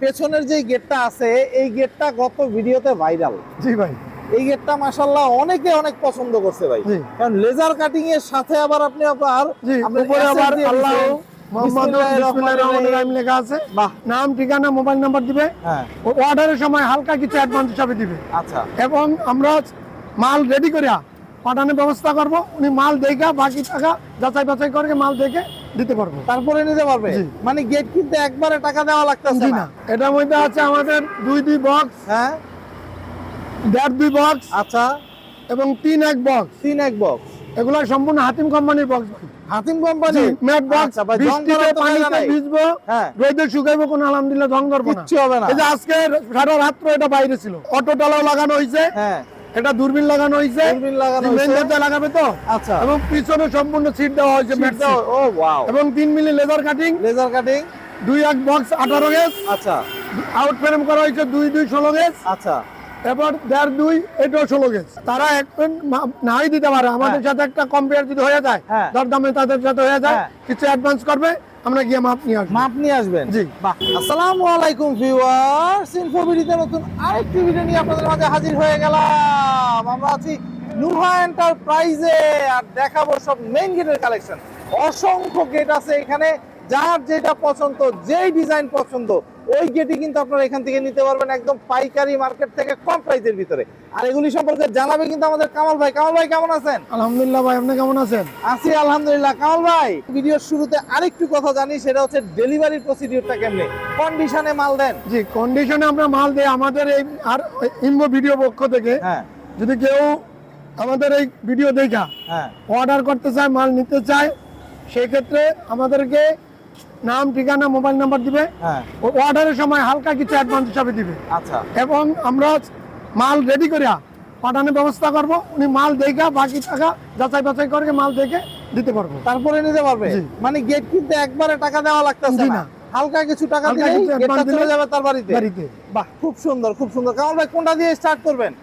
পেছনের যে গেটটা আছে এই গেটটা গত ভিডিওতে ভাইরাল। জি ভাই, এই গেটটা মাশাআল্লাহ অনেকে অনেক পছন্দ করছে ভাই, কারণ লেজার কাটিং এর সাথে আবার আপনি উপরে আবার আল্লাহ মুহাম্মাদুর বিসমিল্লাহির রহমানির রহিম লেখা আছে। নাম, ঠিকানা, মোবাইল নাম্বার দিবে। হ্যাঁ, অর্ডারের সময় হালকা কিছু অ্যাডভান্স হিসাবে দিবে। আচ্ছা, এবং আমরা মাল রেডি করে পাঠানোর ব্যবস্থা করব। উনি মাল দেখা বাকি টাকা যাচাই বাছাই করে মাল দেখে দিতে পারবো, তারপরে নিতে পারবে। মানে গেট কিনতে একবারে টাকা দেওয়া লাগতেছে না। এটার মধ্যে আছে আমাদের 2 বক্স, হ্যাঁ, 1.5 বক্স, আচ্ছা, এবং 3 বক্স। 3 বক্স, এগুলা সম্পূর্ণ হাতিম কোম্পানির বক্স ভাই। Hatim company mat box. বৃষ্টিতে পানিতে ভিজবো, হ্যাঁ, রোদে শুকাইবো, কোনো আলহামদুলিল্লাহ জং ধরবো না, কিচ্ছু হবে না। এই যে আজকে সারা রাত্র এটা বাইরে ছিল। অটো টালাও লাগানো হয়েছে, হ্যাঁ, এটা দূরবীন লাগানো হয়েছে, দূরবীন লাগানো হয়েছে, মেইন দরজা লাগাবে তো। আচ্ছা, এবং পিছনে সম্পূর্ণ সিট দেওয়া হয়েছে, ম্যাট সিট। ও ওয়াও, এবং 3 milli laser cutting, laser cutting, 2 box 18 gauge. আচ্ছা, আউট ফ্রেম করা হয়েছে 2 16 গেজ। আচ্ছা, এবার 1.5 এটাও 16 গেজ। তারা এক নাই দিতে পারে, আমাদের সাথে একটা কম্পেয়ার যদি হয়ে যায়, হ্যাঁ, দরদামে তাদের সাথে হয়ে যায়, হ্যাঁ, কিছু অ্যাডভান্স করবে, আমরা গিয়ে মাপ নিয়ে আসবো। মাপ নিয়ে আসবেন। জি। বাহ। আসসালামু আলাইকুম ভিউয়ার্স, ইনফোবিডিতে নতুন আরেকটি ভিডিও নিয়ে আপনাদের মাঝে হাজির হয়ে গেলাম। আমরা আছি নুহা এন্টারপ্রাইজে আর দেখাবো সব মেইন গেটের কালেকশন। অসংখ্য গেট আছে এখানে, যার যেটা পছন্দ, যেই ডিজাইন পছন্দ ওই গেটই কিন্তু আপনারা এখান থেকে নিতে পারবেন একদম পাইকারি মার্কেট থেকে কম প্রাইসের ভিতরে। আর এগুলি সম্পর্কে জানাবে কিন্তু আমাদের কামাল ভাই। কামাল ভাই কেমন আছেন? আলহামদুলিল্লাহ ভাই, আপনি কেমন আছেন? আছি আলহামদুলিল্লাহ। কামাল ভাই, ভিডিওর শুরুতে আরেকটু কথা জানি, সেটা হচ্ছে ডেলিভারির প্রসিডিউরটা কেমনে, কন্ডিশনে মাল দেন? জি, কন্ডিশনে আমরা মাল দেই আমাদের এই আর ইনভো ভিডিও পক্ষ থেকে। হ্যাঁ, যদি কেউ আমাদের এই ভিডিও দেখা হ্যাঁ, অর্ডার করতে চায়, মাল নিতে চায়, সেই ক্ষেত্রে আমাদেরকে নাম, ঠিকানা, মোবাইল নাম্বার দিবে। হ্যাঁ, অর্ডারের সময় হালকা কিছু অ্যাডভান্স হিসাবে দিবে। আচ্ছা, এবং আমরা মাল রেডি করে পাঠানোর ব্যবস্থা করব। উনি মাল দেখা বাকি টাকা যাচাই বাছাই করে মাল দেখে দিতে পারবো, তারপরে নিতে পারবে। মানে গেট কিনতে একবারে টাকা দেওয়া লাগতেছে না, হালকা কিছু টাকা দিলেই গেটটা চলে যাবে তার বাড়িতে। বাহ, খুব সুন্দর, খুব সুন্দর। কামাল ভাই, কোনটা দিয়ে স্টার্ট করবেন?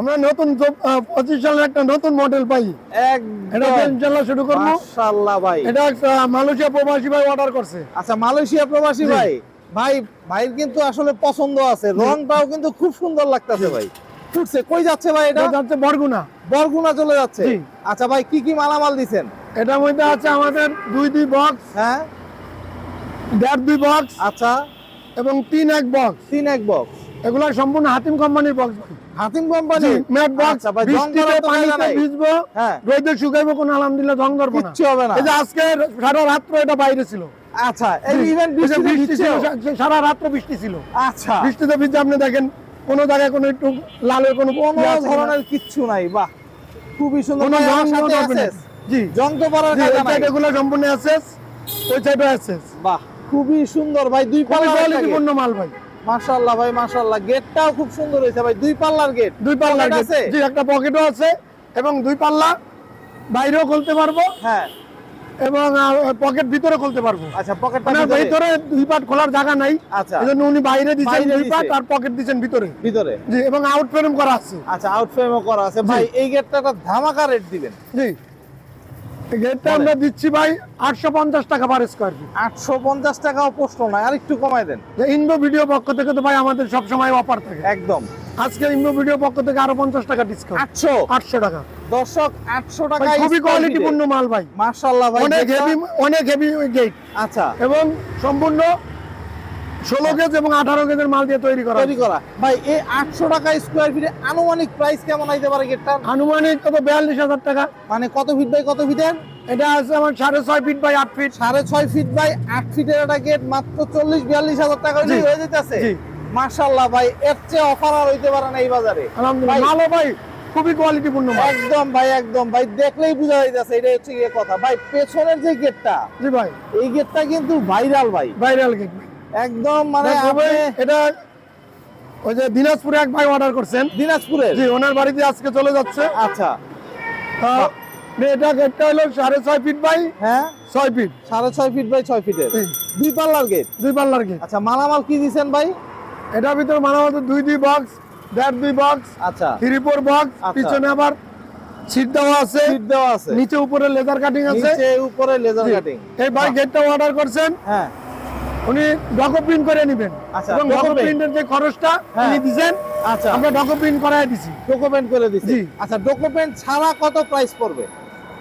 আমরা নতুন 25 সালের একটা নতুন মডেল পাই, এটা ইনশাআল্লাহ শুরু করব। মাশাআল্লাহ ভাই, এটা মালয়েশিয়া প্রবাসী ভাই অর্ডার করছে। আচ্ছা, মালয়েশিয়া প্রবাসী ভাই। ভাইয়ের কিন্তু আসলে পছন্দ আছে, রংটাও কিন্তু খুব সুন্দর লাগতেছে ভাই। ফুটছে। কই যাচ্ছে ভাই এটা? যাচ্ছে বরগুনা। বরগুনা চলে যাচ্ছে। আচ্ছা ভাই, কি কি মালামাল দিবেন? এটার মধ্যে আছে আমাদের 2 বক্স, হ্যাঁ, 1.5 বক্স, আচ্ছা, এবং 3 বক্স। 3 বক্স, এগুলা সম্পূর্ণ হাতিম কোম্পানির box. Hatim company mat box. বৃষ্টিতে পানিতে ভিজবো, হ্যাঁ, রোদে শুকাইবো, কোনো আলহামদুলিল্লাহ জং ধরবো না, কিচ্ছু হবে না। এই যে আজকে সারা রাত্র এটা বাইরে ছিল। আচ্ছা, এই ইভেন্ট বৃষ্টি ছিল, সারা রাত্র বৃষ্টি ছিল। আচ্ছা, বৃষ্টিতে ভিজে আপনি দেখেন কোন জায়গায় কোনো একটু লালের কোনো ধরনের কিচ্ছু নাই। বাহ, খুবই সুন্দর। কোনো জি, জং তো পড়ার কাজ নাই, এগুলো সম্পূর্ণ এসএস, ওই সাইডে এসএস। বাহ, খুবই সুন্দর ভাই। 2 পাল্লার কোয়ালিটিপূর্ণ মাল ভাই। মাশাআল্লাহ ভাই, মাশাআল্লাহ। গেটটাও খুব সুন্দর হয়েছে ভাই। 2 পাল্লার গেট। 2 পাল্লার গেট আছে, জি, একটা পকেটও আছে, এবং 2 পাল্লা বাইরেও খুলতে পারবো, হ্যাঁ, এবং পকেট ভিতরে খুলতে পারবো। আচ্ছা, পকেটটা ভিতরে 2 পার্ট খোলার জায়গা নাই, আচ্ছা, এজন্য উনি বাইরে দিবেন 2 পার্ট, আর পকেট দিবেন ভিতরে। জি, এবং আউট ফ্রেম করা আছে। আচ্ছা, আউট ফ্রেমও করা আছে ভাই। এই গেটটা একটা ধামাকা রেট দিবেন। জি, এই গেটটা আমরা দিচ্ছি ভাই 850 টাকা পার স্কয়ার ফিট। 850 টাকাও প্রশ্ন নয়, আর একটু কমায় দেন। ইনভো ভিডিও পক্ষ থেকে তো ভাই আমাদের সব সময় অফার থাকে একদম। আজকে ইনভো ভিডিও পক্ষ থেকে আরো 50 টাকা ডিসকাউন্ট। 800 টাকা। দর্শক, 800 টাকা। খুবই কোয়ালিটিপূর্ণ মাল ভাই, মাশাআল্লাহ ভাই। অনেক হেভি গেট। আচ্ছা, এবং সম্পূর্ণ 16 গেজ এবং 18 গেজের মাল দিয়ে তৈরি করা ভাই। এই 800 টাকা স্কয়ার ফিটে আনুমানিক প্রাইস কেমন হইতে পারে গেটটার? আনুমানিক কত? 42,000 টাকা। মানে কত ফিট বাই কত ফিটের? এটা আছে আমার 6.5 feet by 8 feet. 6.5 feet by 8 ফিটের একটা গেট মাত্র 40-42,000 টাকা হয়ে যেতেছে। মাশাআল্লাহ ভাই, এর চেয়ে অফার আর হইতে পারে না এই বাজারে। আলহামদুলিল্লাহ, ভালো ভাই, খুবই কোয়ালিটিপূর্ণ মাল। একদম ভাই, একদম ভাই, দেখলেই বোঝা যাইতেছে এটা হচ্ছে এই কথা ভাই। পেছনের যে গেটটা, জি ভাই, এই গেটটা কিন্তু ভাইরাল ভাই, ভাইরাল গেট একদম। মানে এটা ওই যে দিনাজপুরে এক ভাই অর্ডার করছেন, দিনাজপুরে, জি, ওনার বাড়িতে আজকে চলে যাচ্ছে। আচ্ছা, এটা গেটটা হলো 6.5 ফিট বাই, হ্যাঁ, 6 ফিট। 6.5 ফিট বাই 6 ফিটের 2 পাল্লার গেট। 2 পাল্লার গেট। আচ্ছা, মালামাল কি দিবেন ভাই? এটার ভিতরে মালামাল 2 বক্স, 1.5 বক্স, আচ্ছা, 3-4 বক্স, পিছনে আবার সিট দেওয়া আছে, নিচে উপরে লেজার কাটিং আছে, নিচে উপরে লেজার কাটিং। এই ভাই গেটটা অর্ডার করছেন, হ্যাঁ, উনি ডকো প্রিন্ট করে নেবেন। আচ্ছা, এবং ডকো ডকো প্রিন্ট। প্রিন্টের যে খরচটা হ্যাঁ। উনি দিবেন, আচ্ছা, আমরা ডকো প্রিন্ট করায় দিছি। ডকুমেন্ট করে দিচ্ছি। জি। আচ্ছা, ডকুমেন্ট ছাড়া কত প্রাইস পড়বে?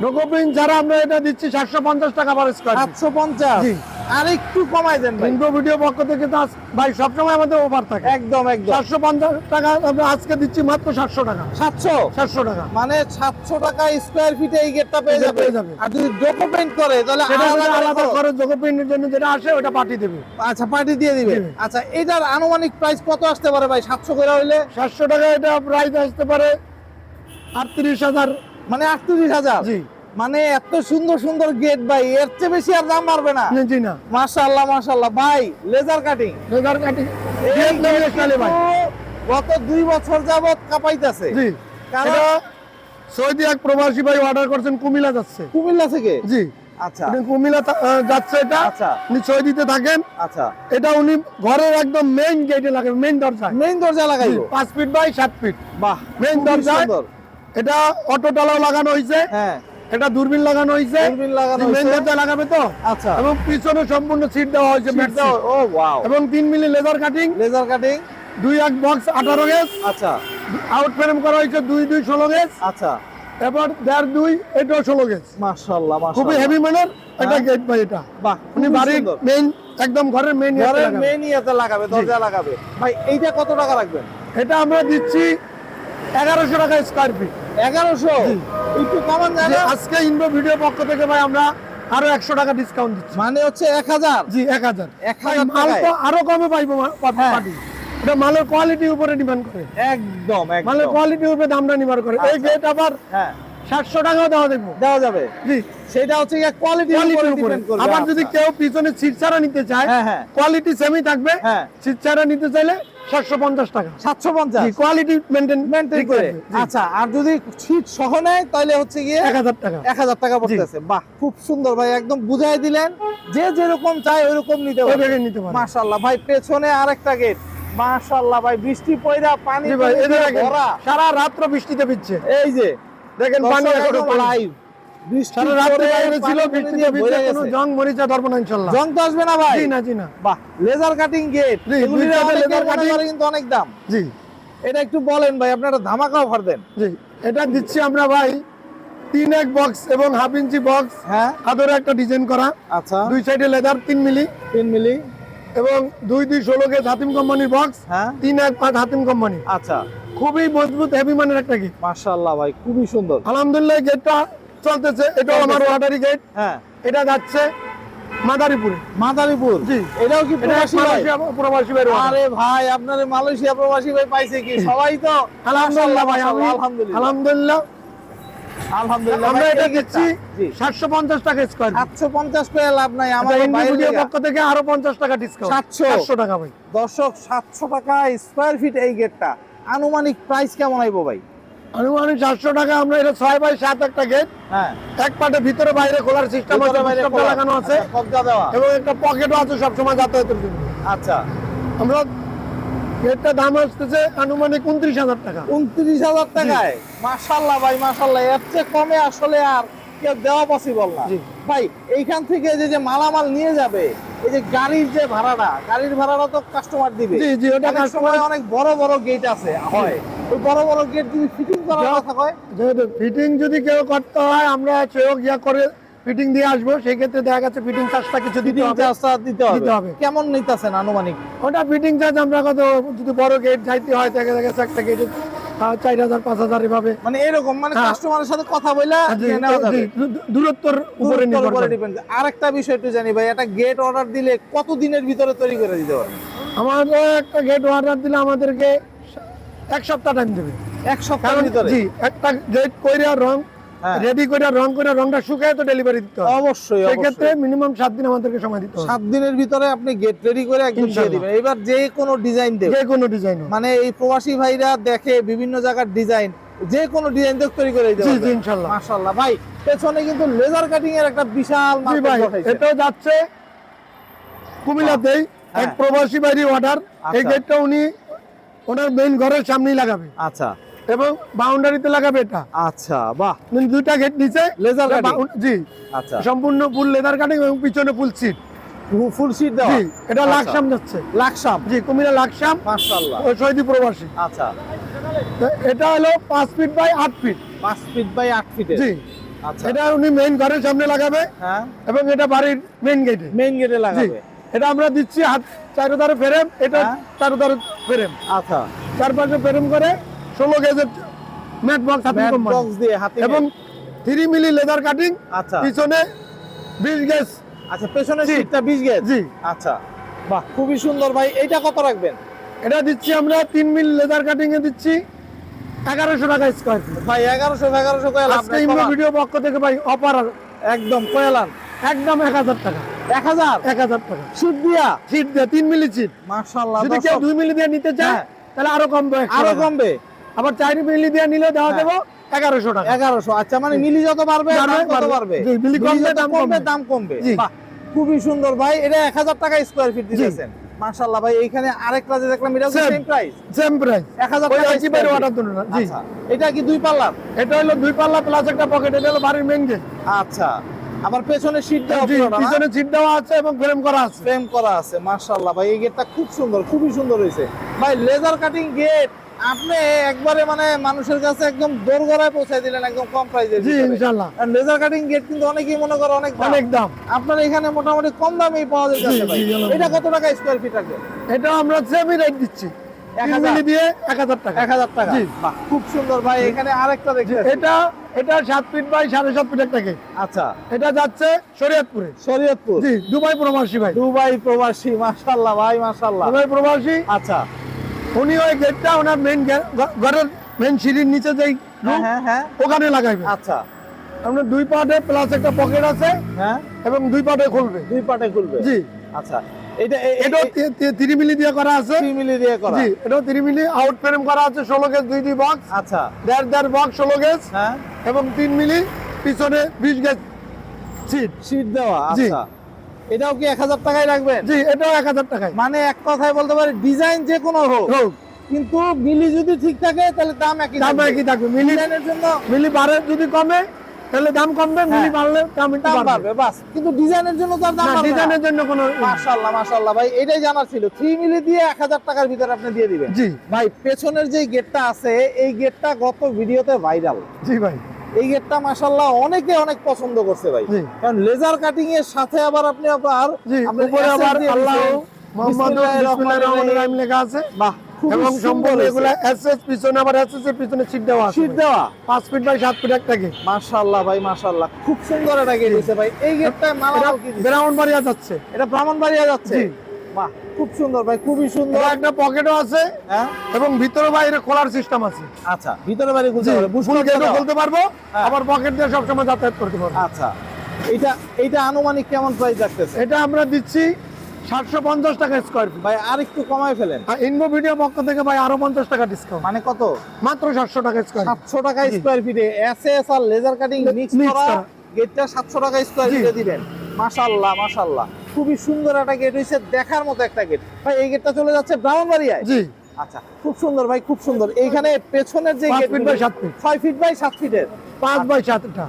ডকো প্রিন্ট ছাড়া আমরা এটা দিচ্ছি 750 টাকা পার স্কয়ার ফিট। 750। জি। আর একটু কমাই দেন ভাই। ইনফো ভিডিও পক্ষ থেকে তো ভাই সবসময় আমাদের অফার থাকে। একদম একদম। 750 টাকা আমরা আজকে দিচ্ছি মাত্র 700 টাকা। 700 700 টাকা। মানে 700 টাকা স্কয়ার ফিটে এই গেটটা পেয়ে এটা যাবে। পেয়ে যাবে। আর যদি ডকুমেন্ট করে তাহলে সেটা আলাদা আলাদা খরচ। খরচ ডকো প্রিন্টের জন্য যেটা আসে ওটা পাঠিয়ে দেবে। আচ্ছা, পার্টি দিয়ে দিবে। দিবে। আচ্ছা, এটার আনুমানিক প্রাইস কত আসতে পারে ভাই? 700 করে হইলে 700 টাকা এটা প্রাইস আসতে পারে 38,000। মানে 38,000। জি। মানে এত সুন্দর সুন্দর গেট ভাই, এর চেয়ে বেশি আর দাম বাড়বে না। জি না। মাশাআল্লাহ মাশাআল্লাহ ভাই, লেজার কাটিং লেদার কাটিং এই ভিয়েতনামি স্টাইলে ভাই। গত 2 বছর যাবত কাঁপাইতেছে। জি। কারণ এটা সৌদি এক প্রবাসী ভাই অর্ডার করছেন, কুমিল্লা যাচ্ছে। কুমিল্লা থেকে। জি। আচ্ছা উনি কুমিল্লা যাচ্ছে এটা। আচ্ছা উনি সৌদিতে থাকেন। আচ্ছা, এটা উনি ঘরের একদম মেইন গেটে লাগাবেন, মেইন দরজায়। মেইন দরজা লাগাইবো। 5 ফিট বাই 7 ফিট। বাহ, মেইন খুবই দরজায়। সুন্দর। এটা অটো টালাও লাগানো হয়েছে, হ্যাঁ, এটা দূরবীন লাগানো হয়েছে। দূরবীন লাগানো মেইন হয়েছে। দরজা লাগাবে তো। আচ্ছা, এবং পিছনে সম্পূর্ণ সিট দেওয়া হয়েছে, Sheet ম্যাট দাও। সিট। ও ওয়াও, এবং 3 মিলি লেদার কাটিং, লেজার কাটিং। 2 এক বক্স 18 গেজ, আচ্ছা আউট ফ্রেম করা হয়েছে 2 16 গেজ, আচ্ছা, এবার 1.5 এটাও 16 গেজ। মাশাআল্লাহ খুবই মাশাআল্লাহ। হেভি মানের একটা হ্যাঁ। গেট ভাই এটা। বাহ, উনি খুবই বাড়ির সুন্দর। মেইন একদম ঘরের মেইন ঘরের মেইন ইয়েতে লাগাবে, দরজা লাগাবে। ভাই এইটা কত টাকা রাখবেন? এটা আমরা দিচ্ছি 1100 টাকা স্কয়ার ফিট। 1100। জি। একটু কমান যায় যে না? আজকে ইনভো ভিডিও পক্ষ থেকে ভাই আমরা আরো 100 টাকা ডিসকাউন্ট দিচ্ছি। মানে হচ্ছে 1000। জি 1000। 1000 মাল টাকায়। তো আরো কমে পাইবো হ্যাঁ। পার্টি। এটা মালের কোয়ালিটির উপরে ডিপেন্ড করে। একদম মালের একদম। কোয়ালিটির উপরে দামটা নির্ভর করে। এই আচ্ছা। গেট আবার হ্যাঁ, 700 টাকাও দেওয়া দেখবো। দেওয়া যাবে। জি। সেটা হচ্ছে কোয়ালিটির উপরে কোয়ালিটির উপরে। ডিপেন্ড করবে। আবার যদি আচ্ছা। কেউ পিছনে সিট ছাড়া নিতে চায়, হ্যাঁ, হ্যাঁ। কোয়ালিটি সেমই থাকবে। হ্যাঁ। সিট ছাড়া নিতে চাইলে 750 টাকা। 750 জি, কোয়ালিটি মেইনটেইন মেইনটেইন করে। আচ্ছা, আর যদি সিট সহ নেয় তাহলে হচ্ছে গিয়ে 1000 টাকা। 1000 টাকা পড়তেছে। বাহ, খুব সুন্দর ভাই, একদম বুঝাই দিলেন। যে যেরকম চায় ওইরকম নিতে ওই পারবে। দেখে নিতে পারেন। মাশাআল্লাহ ভাই, পেছনে আরেকটা গেট। মাশাআল্লাহ ভাই, বৃষ্টি পয়রা পানি জি ভাই, এদের আগে ভরা। সারা রাত্র বৃষ্টিতে ভিজছে। এই যে দেখেন পানি এখনো পড়ে। লাইভ বৃষ্টি সারা রাত্রে পড়ে বাইরে ছিল, পানি বৃষ্টিতে দিয়ে ভিজছে, ভরে কোনো গেছে। জং মরিচা ধরবো না ইনশাআল্লাহ। জং তো আসবে না ভাই? জি না, জি না। বাহ, লেজার কাটিং গেট। জি, এগুলির দুইটাতে অনেকে laser মনে cutting। করে কিন্তু অনেক দাম। জি এটা একটু বলেন ভাই, আপনারা ধামাকা অফার দেন। জি, এটা দিচ্ছি আমরা ভাই 3 এক বক্স এবং 1/2 ইঞ্চি বক্স, হ্যাঁ, আদরে একটা ডিজাইন করা, আচ্ছা, 2 সাইডে লেদার 3 মিলি 3 মিলি। এবং 2 16 গেজ হাতিম কোম্পানির বক্স, হ্যাঁ, 3 এক 5 হাতিম কোম্পানি। আচ্ছা, খুবই মজবুত হেভি মানের একটা গেট। মাশাআল্লাহ ভাই, খুবই সুন্দর। আলহামদুলিল্লাহ গেটটা চলতেছে। এটাও আমার চলতেছে। ওয়াটারি গেট। হ্যাঁ, এটা যাচ্ছে মাদারীপুরে। মাদারীপুর। জি। এটাও কি এটা প্রবাসী ভাই? মালয়েশিয়া প্রবাসী ভাইয়ের order। আরে ভাই, আপনার মালয়েশিয়া প্রবাসী ভাই পাইছে কি? সবাই তো আলহামদুলিল্লাহ ভাই, আমি আলহামদুলিল্লাহ আলহামদুলিল্লাহ আলহামদুলিল্লাহ আমরা ভাই, এটা এই দিচ্ছি গেটটা। জি। 750 টাকা স্কয়ার ফিট। 750 করে লাভ নাই আমার আচ্ছা, বাইরে ইন্ডিভিজুয়াল লেগা। পক্ষ থেকে আরো 50 টাকা ডিসকাউন্ট। 700 টাকা ভাই। দর্শক, 700 টাকা স্কয়ার ফিট এই গেটটা। আনুমানিক প্রাইস কেমন আইবো ভাই? আনুমানিক 700 টাকা। আমরা এটা 6 বাই 7 একটা গেট, হ্যাঁ, এক পাটে ভিতরে বাইরে খোলার সিস্টেম আছে, ভিতরে বাইরে সিস্টেমটা খোলা। লাগানো আছে আচ্ছা, কবজা দেওয়া। এবং একটা পকেটও আছে সব সময় যাতায়াতের জন্য। আচ্ছা, আমরা গেটটা দাম আসতেছে আনুমানিক 29,000 টাকা। 29,000 টাকায়। মাশাআল্লাহ ভাই, মাশাআল্লাহ, এর চেয়ে কমে আসলে আর কেউ দেওয়া পসিবল না। জি। ভাই, এইখান থেকে যে মালামাল নিয়ে যাবে, এই যে গাড়ির যে ভাড়াটা, গাড়ির ভাড়াটা তো কাস্টমার দিবে। জি, জি, ওটা অনেক customer- সময় অনেক বড় বড় গেট আছে হয়, ওই বড় বড় গেট যদি ফিটিং করার যা- কথা হয়, যেহেতু ফিটিং যদি কেউ করতে হয় আমরা সেও গিয়া করে ফিটিং দিয়ে আসবো। সেই ক্ষেত্রে দেখা গেছে ফিটিং চার্জটা কিছু দিতে ফিটিং হবে। চার্জটা দিতে দিতে হবে। হবে। কেমন নিতেছেন আনুমানিক? ওটা ফিটিং চার্জ আমরা কত, যদি বড় গেট যাইতে হয় দেখা গেছে একটা গেটে 4,000 5,000 এভাবে। মানে এরকম, মানে হ্যাঁ। কাস্টমারের সাথে কথা বলে জি, নিয়ে নেওয়া যাবে। জি, দূরত্বর উপরে নির্ভর করে। ডিপেন্ড। আরেকটা বিষয় একটু জানি ভাই, একটা গেট অর্ডার দিলে কত দিনের ভিতরে তৈরি করে দিতে পারবে? আমাদের একটা গেট অর্ডার দিলে আমাদেরকে 1 সপ্তাহ টাইম দেবে। 1 সপ্তাহের ভিতরে? জি, একটা গেট কইরা রং হ্যাঁ। রেডি করে রং করে রংটা শুকায় তো ডেলিভারি দিতে হবে। অবশ্যই সেই ক্ষেত্রে অবশ্যই। মিনিমাম 7 দিন আমাদেরকে সময় দিতে হবে। 7 দিনের ভিতরে আপনি গেট রেডি করে একদম দিয়ে ইনশাআল্লাহ। দিবেন। এবার যে কোনো ডিজাইন দেবে, যে কোনো ডিজাইন। মানে এই প্রবাসী ভাইরা দেখে বিভিন্ন জায়গার ডিজাইন, যে কোনো ডিজাইন দেখ তৈরি করে দিতে জি, পারবে। জি, ইনশাআল্লাহ। মাশাআল্লাহ ভাই, পেছনে কিন্তু লেজার কাটিং এর একটা বিশাল জি মার্কেট ভাই, বসাইছে। এটাও যাচ্ছে কুমিল্লাতেই হ্যাঁ। এক প্রবাসী বাড়ি অর্ডার। এই আচ্ছা। গেটটা উনি ওনার মেইন ঘরের সামনেই লাগাবে আচ্ছা এবং বাউন্ডারিতে লাগাবে এটা। আচ্ছা, বাহ, উনি দুইটা গেট নিচে লেজার কাটিং। জি, আচ্ছা, সম্পূর্ণ ফুল লেদার কাটিং এবং পিছনে ফুল সিট। ফুল শীট দেওয়া। জি এটা আচ্ছা। লাকসাম যাচ্ছে। লাকসাম। জি কুমিল্লা লাকসাম, মাশাআল্লাহ। ওই সৌদি প্রবাসী। আচ্ছা। তো এটা হলো 5 feet by 8 feet. 5 feet by 8 ফিটের। জি আচ্ছা। এটা উনি মেইন ঘরের সামনে লাগাবে, হ্যাঁ, এবং এটা বাড়ির মেইন গেটে। মেইন গেটে জি লাগাবে। এটা আমরা দিচ্ছি হাত চারোধারে ফ্রেম, এটা হ্যাঁ। চারোধারে ফ্রেম, আচ্ছা। চারপাশে ফ্রেম করে 16 গেজের mat box Hatim mat company, box দিয়ে হাতে এবং 3 মিলি লেদার কাটিং। আচ্ছা। পিছনে 20 গেজ। আচ্ছা, পেছনের জি। শীটটা 20 গেজ। জি আচ্ছা, বাহ, খুবই সুন্দর ভাই। এইটা কত রাখবেন? এটা দিচ্ছি আমরা 3 মিলি লেদার কাটিং এ দিচ্ছি 1100 টাকা স্কয়ার ফিট। ভাই 1100 কয় লাভ আজকে ইমো ভিডিও পক্ষ থেকে ভাই অফার একদম কয়লান একদম 1000 টাকা। 1000 টাকা শীট দিয়া। সিট দিয়ে 3 মিলি সিট। মাশাআল্লাহ। যদি কেউ 2 মিলি দিয়ে নিতে চায় হ্যাঁ। তাহলে আরো কমবে, 100 আরো টাকা। কমবে। আবার 4 মিলি দিয়ে নিলে দেওয়া হ্যাঁ। দেবো 1100 টাকা। 1100। আচ্ছা, মানে মিলি যত বাড়বে দাম কত বাড়বে? জি, মিলি কমলে যত দাম কমবে কমবে। দাম কমবে। জি। বাহ, খুবই সুন্দর ভাই। এটা 1000 টাকা স্কয়ার ফিট দিতেছেন। মাশাআল্লাহ ভাই। এইখানে আরেকটা যে দেখলাম এটা Same. Same price. Same price 1000 ওই টাকা একই বাইরে অর্ডার দিন না। জি আচ্ছা, এটা কি দুই পাল্লার? এটা হলো 2 পাল্লা প্লাস একটা পকেট, এটা হলো বাড়ির মেইন গেট। আচ্ছা, আবার পেছনে শীট দেওয়া জি পুরোটা না? পিছনে সিট দেওয়া আছে এবং ফ্রেম করা আছে। ফ্রেম করা আছে। মাশাআল্লাহ ভাই, এই গেটটা খুব সুন্দর, খুবই সুন্দর হয়েছে ভাই। লেজার কাটিং গেট আপনি একবারে মানে মানুষের কাছে একদম দোরগোড়ায় পৌঁছায় দিলেন একদম কম প্রাইসে। জি ইনশাআল্লাহ। আর লেজার কাটিং গেট কিন্তু অনেকেই মনে করে অনেক দাম। অনেক দাম। আপনার এখানে মোটামুটি কম দামেই পাওয়া যাচ্ছে জি, ভাই। জি, এটা কত টাকা স্কয়ার ফিট আছে? এটা আমরা সেমি রেট দিচ্ছি 3 1000 মিলি দিয়ে 1000 টাকা। 1000 টাকা। জি। বাহ, খুব সুন্দর ভাই। এখানে আরেকটা দেখতে এটা 7 ফিট বাই 7.5 ফিট একটা গেট। আচ্ছা, এটা যাচ্ছে শরীয়তপুরে। শরীয়তপুর। জি দুবাই প্রবাসী ভাই। দুবাই প্রবাসী। মাশাআল্লাহ ভাই, মাশাআল্লাহ। দুবাই প্রবাসী। আচ্ছা। উনি ওই গেটটা ওনার মেইন ঘরের মেইন সিঁড়ির নিচে যেই হ্যাঁ, room, হ্যাঁ, হ্যাঁ। ওখানে লাগাইবে। আচ্ছা। আপনার 2 পার্টে প্লাস একটা পকেট আছে, হ্যাঁ, এবং 2 পার্টে খুলবে। দুই পাটে খুলবে। জি আচ্ছা, এটা এটা 3 মিলি দিয়ে করা আছে। 3 মিলি দিয়ে করা। জি এটা 3 মিলি আউট ফ্রেম করা আছে 16 গেজ 2 বক্স, আচ্ছা। দেড় বক্স 16 গেজ, হ্যাঁ, এবং 3 মিলি পিছনে 20 গেজ সিট। শীট দেওয়া। জি। আচ্ছা, এটাও কি 1000 টাকায় রাখবেন? জি এটাও 1000 টাকায়। মানে এক কথায় বলতে পারি ডিজাইন যে কোনো হোক, হোক, কিন্তু মিলি যদি ঠিক থাকে তাহলে দাম একই দাম থাকবে। একই থাকবে। মিলি ডিজাইনের জন্য মিলি বাড়ে যদি কমে তাহলে দাম কমবে, মিলি বাড়লে দাম একটু দাম বাড়বে। বাড়বে বাস, কিন্তু ডিজাইনের জন্য তো আর দাম না বাড়বে না। ডিজাইনের জন্য কোনো। মাশাআল্লাহ, মাশাআল্লাহ ভাই, এটাই জানার ছিল। 3 মিলি দিয়ে 1000 টাকার ভিতরে আপনি দিয়ে দিবেন। জি ভাই পেছনের যে গেটটা আছে এই গেটটা গত ভিডিওতে ভাইরাল। জি ভাই। এই গেটটা মাশাআল্লাহ অনেকে অনেক পছন্দ করছে ভাই। জি। কারণ লেজার কাটিং এর সাথে আবার আপনি আবার জি আপনার উপরে SS আবার দিয়ে আল্লাহ দিয়েছেন। মুহাম্মদ বিসমিল্লাহির রহমানির রহিম লেখা আছে, বাহ, খুব এবং সুন্দর সম্পূর্ণ হয়েছে। এগুলা এসএস পিছনে আবার এসএস এর পিছনে সিট দেওয়া আছে। শীট দেওয়া। 5 ফিট বাই 7 ফিট একটা গেট। মাশাআল্লাহ ভাই, মাশাআল্লাহ, খুব সুন্দর একটা গেট হয়েছে ভাই। এই গেটটা মালামাল কি দিছে? ব্রাউনবাড়িয়া যাচ্ছে। এটা ব্রাহ্মণবাড়িয়া যাচ্ছে। জি। বাহ, খুব সুন্দর ভাই, খুবই সুন্দর। এটা একটা পকেটও আছে, হ্যাঁ, এবং ভিতরে বাইরে খোলার সিস্টেম আছে। আচ্ছা, ভিতরে বাইরে খুলতে জি পারবে, বুশ ফুল করতে গেটও দেওয়া। খুলতে পারবো, হ্যাঁ। আবার পকেট দিয়ে সবসময় যাতায়াত করতে পারবো। আচ্ছা, এটা আনুমানিক কেমন প্রাইস রাখতেছে? এটা আমরা দিচ্ছি 750 টাকা স্কয়ার ফিট। ভাই আর একটু কমায় ফেলেন। আর ইনভো ভিডিও পক্ষ থেকে ভাই আরো 50 টাকা ডিসকাউন্ট, মানে কত? মাত্র 700 টাকা স্কয়ার ফিট। 700 টাকা স্কয়ার ফিটে এসএস আর লেজার কাটিং মিক্স Mix করা করা। গেটটা 700 টাকা স্কয়ার জি। ফিটে দিবেন। মাশাআল্লাহ, মাশাআল্লাহ, খুবই সুন্দর একটা গেট হইছে, দেখার মতো একটা গেট ভাই। এই গেটটা চলে যাচ্ছে ব্রাহ্মণবাড়িয়ায়। জি আচ্ছা, খুব সুন্দর ভাই, খুব সুন্দর। এইখানে পেছনের যে 5 gate feet by 7 feet. 6 feet by 7 ফিটের 5 বাই 7 টা।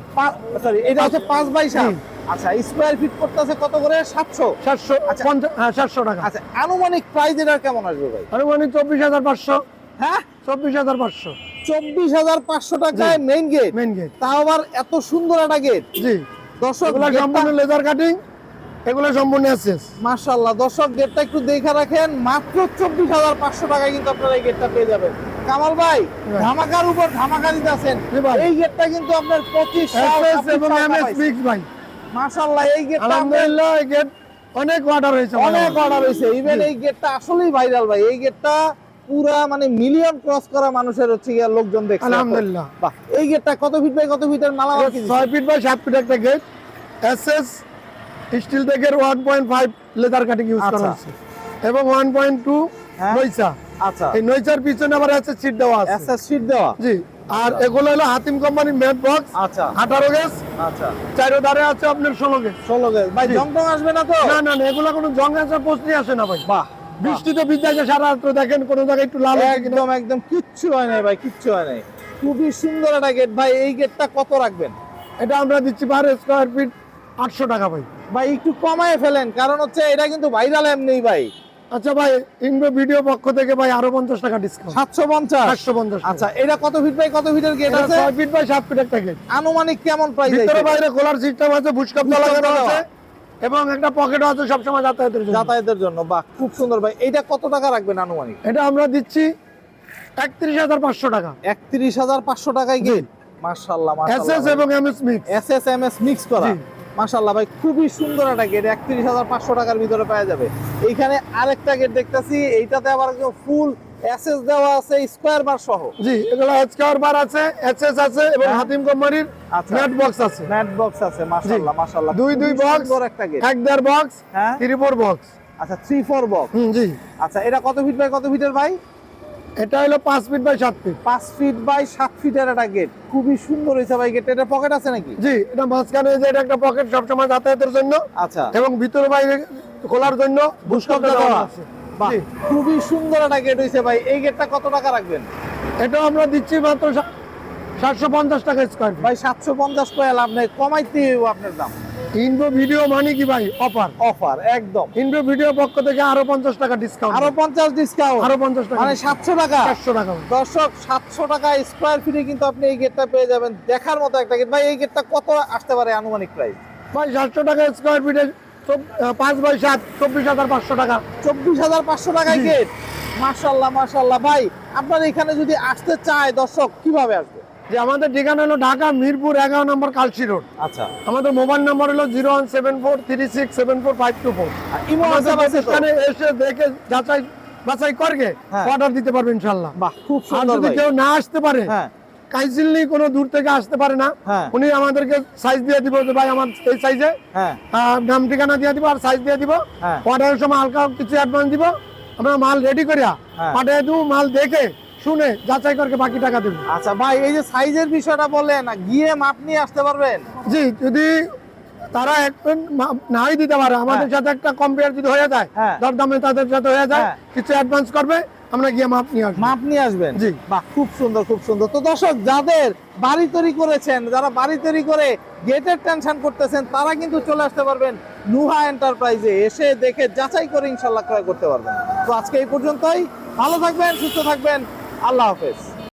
সরি, এটা হচ্ছে 5 বাই 7। জি। আচ্ছা, স্কয়ার ফিট করতেছে কত করে? 700। 750 হ্যাঁ 700 টাকা। আচ্ছা, আনুমানিক প্রাইস এটার কেমন আসবে ভাই? আরে মানে 24500। হ্যাঁ, 24500 24500 টাকায় মেইন গেট। Main gate. তাও আবার এত সুন্দর একটা গেট। জি দর্শক এগুলা গেটটা- সম্পূর্ণ লেজার কাটিং, এগুলো সম্পূর্ণ এসএস। মাশাআল্লাহ, দর্শক গেটটা একটু দেখে রাখেন। মাত্র 24500 টাকায় কিন্তু আপনারা এই গেটটা পেয়ে যাবেন। কামাল ভাই, ধামাকার উপর ধামাকা দিতেছেন। জি ভাই। এই গেটটা কিন্তু আপনার 25 এসএস এবং এমএস মিক্স ভাই। মাশাআল্লাহ, এই গেটটা আপনার আলহামদুলিল্লাহ এই গেট অনেক অর্ডার হয়েছে। অনেক অর্ডার হয়েছে। ইভেন এই গেটটা আসলেই ভাইরাল ভাই। এই গেটটা পুরা মানে মিলিয়ন ক্রস করা মানুষের হচ্ছে গিয়ে লোকজন দেখছে। আলহামদুলিল্লাহ। বাহ, এই গেটটা কত ফিট বাই কত ফিটের মালামাল কি দিছে? 6 ফিট বাই 7 ফিট একটা গেট, এসএস স্টিল থেকে 1.5 লেদার কাটিং ইউজ করা আচ্ছা। হয়েছে, এবং 1.2 হ্যাঁ। নইসা। আচ্ছা, এই নইসার পিছনে আবার এসএস সিট দেওয়া আছে। এসএস শীট দেওয়া। জি আর এগুলো হলো হাতিম কোম্পানির ম্যাট বক্স, আচ্ছা, 18 গেজ, আচ্ছা, চারো ধারে আছে আপনার 16 গেজ। 16 গেজ। ভাই জি। জং টং আসবে না তো? না না না এগুলো কোনো জং আসার প্রশ্নই আসে না ভাই। বাহ, বৃষ্টিতে ভিজাকে সারা রাত্র দেখেন কোন জায়গায় একটু লাল হয়েছে কিনা। একদম একদম কিচ্ছু হয় নাই ভাই, কিচ্ছু হয় নাই। খুবই সুন্দর একটা গেট ভাই। এই গেটটা কত রাখবেন? এটা আমরা দিচ্ছি পার স্কয়ার ফিট 800 টাকা ভাই। ভাই একটু কমায় ফেলেন, কারণ হচ্ছে এটা কিন্তু ভাইরাল এমনি ভাই। আচ্ছা ভাই, ইনভো ভিডিও পক্ষ থেকে ভাই আরো 50 টাকা ডিসকাউন্ট। 750। 750। আচ্ছা, এটা কত ফিট বাই কত ফিটের গেট আছে? 6 ফিট বাই 7 ফিট একটা গেট। আনুমানিক কেমন প্রাইস ভিতরে আছে? বাইরে খোলার সিস্টেম আছে, বুশকাপ লাগানো আছে এবং একটা পকেটও আছে সব সময় যাতায়াতের জন্য। যাতায়াতের জন্য, বাহ খুব সুন্দর ভাই। এটা কত টাকা রাখবেন আনুমানিক? এটা আমরা দিচ্ছি 31,500 টাকা। 31,500 টাকায় গেট। মাশাআল্লাহ মাশাআল্লাহ। এসএস এবং MS mix. SS MS mix করা। জি। মাশাআল্লাহ ভাই, খুবই সুন্দর একটা গেট। 31,500 টাকার ভিতরে পাওয়া যাবে। এইখানে আরেকটা গেট দেখতেছি, এইটাতে আবার ফুল এসএস দেওয়া আছে, স্কয়ার বার সহ। জি, এগুলো স্কয়ার বার আছে, এসএস আছে এবং হাতিম কোম্পানির আচ্ছা, নেট বক্স আছে। নেট বক্স আছে। মাশাআল্লাহ মাশাআল্লাহ। দুই বক্স, সুন্দর একটা গেট। 1.5 বক্স, হ্যাঁ 3-4 বক্স। আচ্ছা, 3-4 বক্স। জি। আচ্ছা, এটা কত ফিট বাই কত ফিটের ভাই? এটা হলো 5 feet by 7 feet. 5 feet by 7 ফিটের একটা গেট। খুবই সুন্দর হয়েছে ভাই গেট। এটা পকেট আছে নাকি? জি, এটা মাঝখানে যে এটা একটা পকেট সব সময় যাতায়াতের জন্য আচ্ছা, এবং ভিতরে বাইরে খোলার জন্য বুশকাপ দেওয়া আছে। বাহ, জি। খুবই সুন্দর একটা গেট হয়েছে ভাই। এই গেটটা কত টাকা রাখবেন? এটা আমরা দিচ্ছি মাত্র 750 টাকা স্কয়ার ফিট। ভাই 750 কয়ে লাভ নেই, কমাইতে হইব আপনার দাম। ইনভো ভিডিও মানে কি ভাই? অফার। অফার একদম। ইনভো ভিডিও পক্ষ থেকে আরো 50 টাকা ডিসকাউন্ট। আরো 50 ডিসকাউন্ট, আরো 50 টাকা মানে 700 টাকা। 700 টাকা। দর্শক, 700 টাকা স্কয়ার ফিটে কিন্তু আপনি এই গেটটা পেয়ে যাবেন। দেখার মতো একটা গেট ভাই। এই গেটটা কত আসতে পারে আনুমানিক প্রাইস? ভাই 700 টাকা স্কয়ার ফিটে 5 বাই 7 24,500 টাকা। 24,500 টাকায় জি। গেট। মাশাআল্লাহ মাশাআল্লাহ ভাই, আপনার এখানে যদি আসতে চায় দর্শক কিভাবে আসবে? যে আমাদের ঠিকানা হলো ঢাকা মিরপুর 11 নম্বর কালসি রোড। আচ্ছা, আমাদের মোবাইল নাম্বার হলো 01743674524। ইমো আমাদের WhatsApp আছে তো? প্রতিষ্ঠানে এসে দেখে যাচাই বাছাই করে হ্যাঁ। অর্ডার দিতে পারবে ইনশাআল্লাহ। বাহ, খুব আর সুন্দর যদি ভাই। কেউ না আসতে পারে, হ্যাঁ কাইজিলনি কোনো দূর থেকে আসতে পারে না, হ্যাঁ উনি আমাদেরকে সাইজ দিয়ে দিব যে ভাই আমার এই সাইজে, হ্যাঁ নাম ঠিকানা দিয়ে দিব আর সাইজ দিয়ে দিব। হ্যাঁ। অর্ডারের সময় হালকা কিছু অ্যাডভান্স দিব, আমরা মাল রেডি করিয়া হ্যাঁ। পাঠিয়ে দেবো। মাল দেখে শুনে যাচাই করে বাকি টাকা দেবো। আচ্ছা ভাই, এই যে সাইজের বিষয়টা বললেন, গিয়ে মাপ নিয়ে আসতে পারবেন? জি, যদি তারা একজন নাই দিতে পারে, আমাদের সাথে একটা কম্পেয়ার যদি হয়ে যায়, হ্যাঁ। দরদামে তাদের সাথে হয়ে যায়, হ্যাঁ। কিছু অ্যাডভান্স করবে, আমরা গিয়ে মাপ নিয়ে আসবো। মাপ নিয়ে আসবেন? জি। বাহ, খুব সুন্দর খুব সুন্দর। তো দর্শক, যাদের বাড়ি তৈরি করেছেন, যারা বাড়ি তৈরি করে গেটের টেনশন করতেছেন, তারা কিন্তু চলে আসতে পারবেন নুহা এন্টারপ্রাইজে। এসে দেখে যাচাই করে ইনশাল্লাহ ক্রয় করতে পারবেন। তো আজকে এই পর্যন্তই। ভালো থাকবেন, সুস্থ থাকবেন। আল্লাহ হাফেজ।